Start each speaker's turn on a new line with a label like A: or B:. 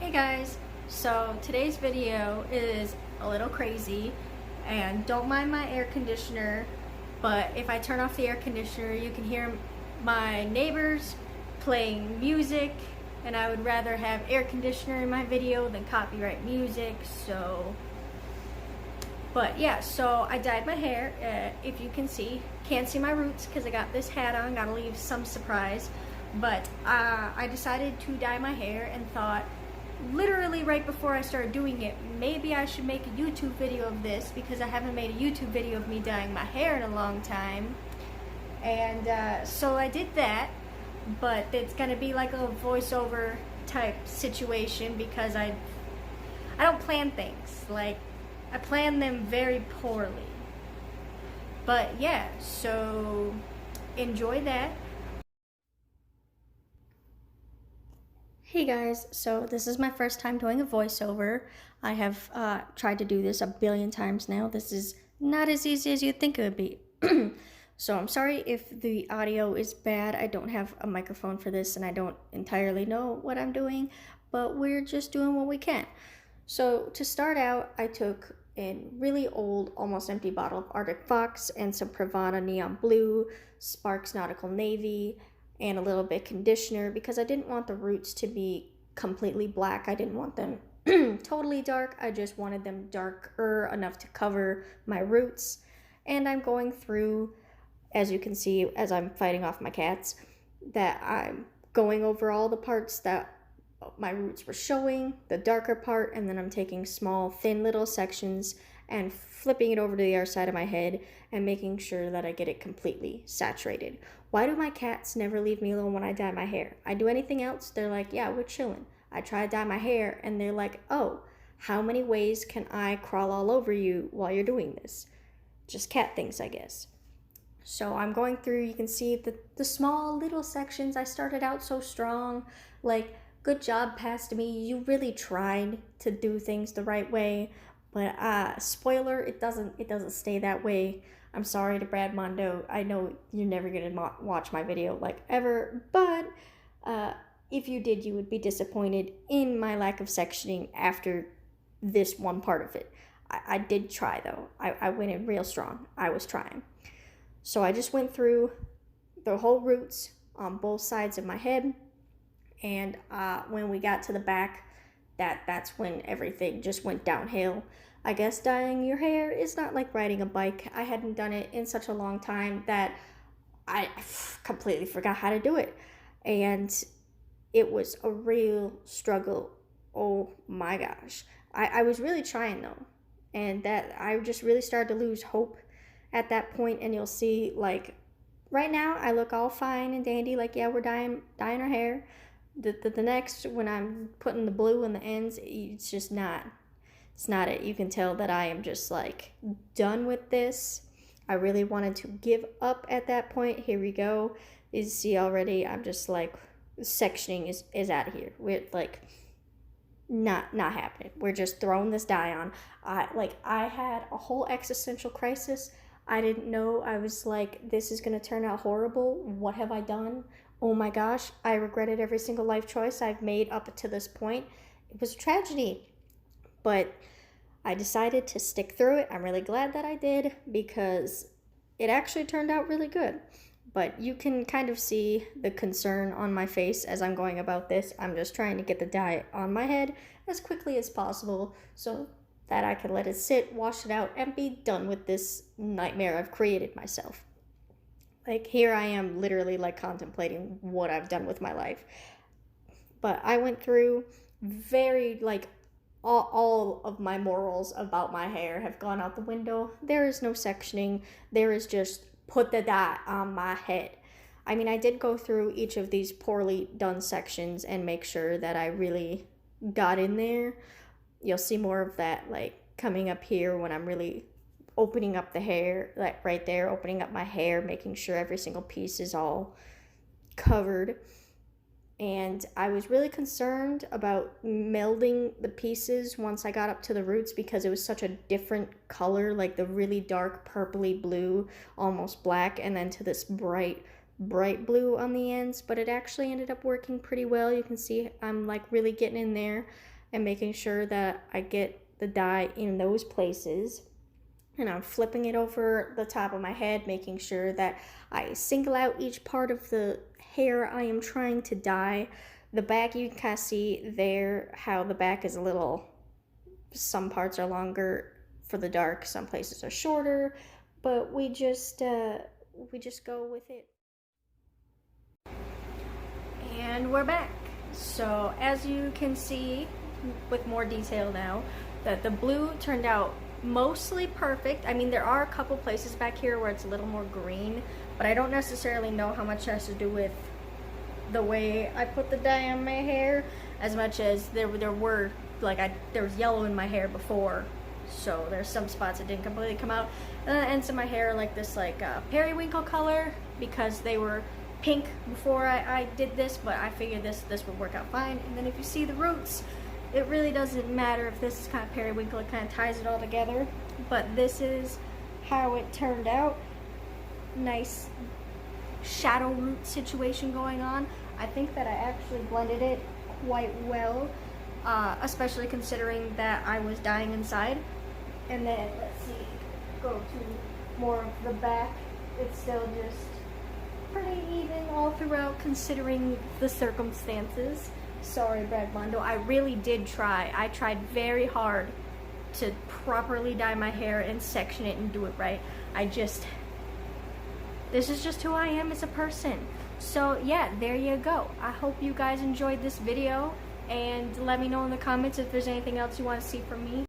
A: Hey guys, so today's video is a little crazy and don't mind my air conditioner, but if I turn off the air conditioner you can hear my neighbors playing music, and I would rather have air conditioner in my video than copyright music. But yeah, so I dyed my hair. If you can see, can't see my roots because I got this hat on, gotta leave some surprise. But I decided to dye my hair and thought, literally right before I started doing it, maybe I should make a YouTube video of this because I haven't made a YouTube video of me dyeing my hair in a long time. And so I did that, but it's gonna be like a voiceover type situation because I don't plan things. Like, I plan them very poorly. But yeah, so enjoy that. Hey guys, so this is my first time doing a voiceover. I have tried to do this a billion times now. This is not as easy as you'd think it would be. So I'm sorry if the audio is bad. I don't have a microphone for this and I don't entirely know what I'm doing, but we're just doing what we can. So to start out, I took a really old, almost empty bottle of Arctic Fox and some Pravana Neon Blue, Sparks Nautical Navy, and a little bit conditioner because I didn't want the roots to be completely black. I didn't want them totally dark. I just wanted them darker enough to cover my roots. And I'm going through, as you can see, as I'm fighting off my cats, that I'm going over all the parts that my roots were showing, the darker part, and then I'm taking small, thin little sections and flipping it over to the other side of my head and making sure that I get it completely saturated. Why do my cats never leave me alone when I dye my hair? I do anything else, they're like, yeah, we're chilling. I try to dye my hair and they're like, oh, how many ways can I crawl all over you while you're doing this? Just cat things, I guess. So I'm going through, you can see the small little sections. I started out so strong, like, good job, past me. You really tried to do things the right way. But spoiler, it doesn't stay that way. I'm sorry to Brad Mondo. I know you're never gonna watch my video like ever, but if you did, you would be disappointed in my lack of sectioning after this one part of it. I did try though. I went in real strong. I was trying. So I just went through the whole roots on both sides of my head, and when we got to the back, that's when everything just went downhill. I guess dyeing your hair is not like riding a bike. I hadn't done it in such a long time that I completely forgot how to do it. And it was a real struggle. Oh my gosh. I was really trying though. And that I just really started to lose hope at that point. And you'll see, like, right now I look all fine and dandy. Like, yeah, we're dyeing our hair. The next, when I'm putting the blue in the ends, it's just not, it's not it. You can tell that I am just like done with this. I really wanted to give up at that point. Here we go. You see already, I'm just like, sectioning is out of here. We're like, not happening. We're just throwing this dye on. I had a whole existential crisis. I didn't know. I was like, this is gonna turn out horrible. What have I done? Oh my gosh, I regretted every single life choice I've made up to this point. It was a tragedy, but I decided to stick through it. I'm really glad that I did because it actually turned out really good. But you can kind of see the concern on my face as I'm going about this. I'm just trying to get the dye on my head as quickly as possible so that I can let it sit, wash it out, and be done with this nightmare I've created myself. Like, here I am literally like contemplating what I've done with my life. But I went through very, like, all of my morals about my hair have gone out the window. There is no sectioning. There is just put the dye on my head. I mean, I did go through each of these poorly done sections and make sure that I really got in there. You'll see more of that, like, coming up here when I'm really opening up the hair, like right there, opening up my hair, making sure every single piece is all covered. And I was really concerned about melding the pieces once I got up to the roots because it was such a different color, like the really dark purpley blue, almost black, and then to this bright bright blue on the ends, but it actually ended up working pretty well. You can see I'm like really getting in there and making sure that I get the dye in those places. And I'm flipping it over the top of my head, making sure that I single out each part of the hair I am trying to dye. The back, you can kind of see there how the back is a little, some parts are longer for the dark, some places are shorter, but we just go with it. And we're back. So as you can see with more detail now, that the blue turned out mostly perfect. I mean, there are a couple places back here where it's a little more green, but I don't necessarily know how much has to do with the way I put the dye on my hair, as much as there were like there was yellow in my hair before, so there's some spots that didn't completely come out, and then the ends of my hair like this periwinkle color, because they were pink before I did this, but I figured this would work out fine. And then if you see the roots, it really doesn't matter if this is kind of periwinkle, it kind of ties it all together. But this is how it turned out. Nice shadow root situation going on. I think that I actually blended it quite well, especially considering that I was dyeing inside. And then, let's see, go to more of the back. It's still just pretty even all throughout considering the circumstances. Sorry, Mondo. I really did try. I tried very hard to properly dye my hair and section it and do it right. This is just who I am as a person. So yeah, there you go. I hope you guys enjoyed this video, and let me know in the comments if there's anything else you want to see from me.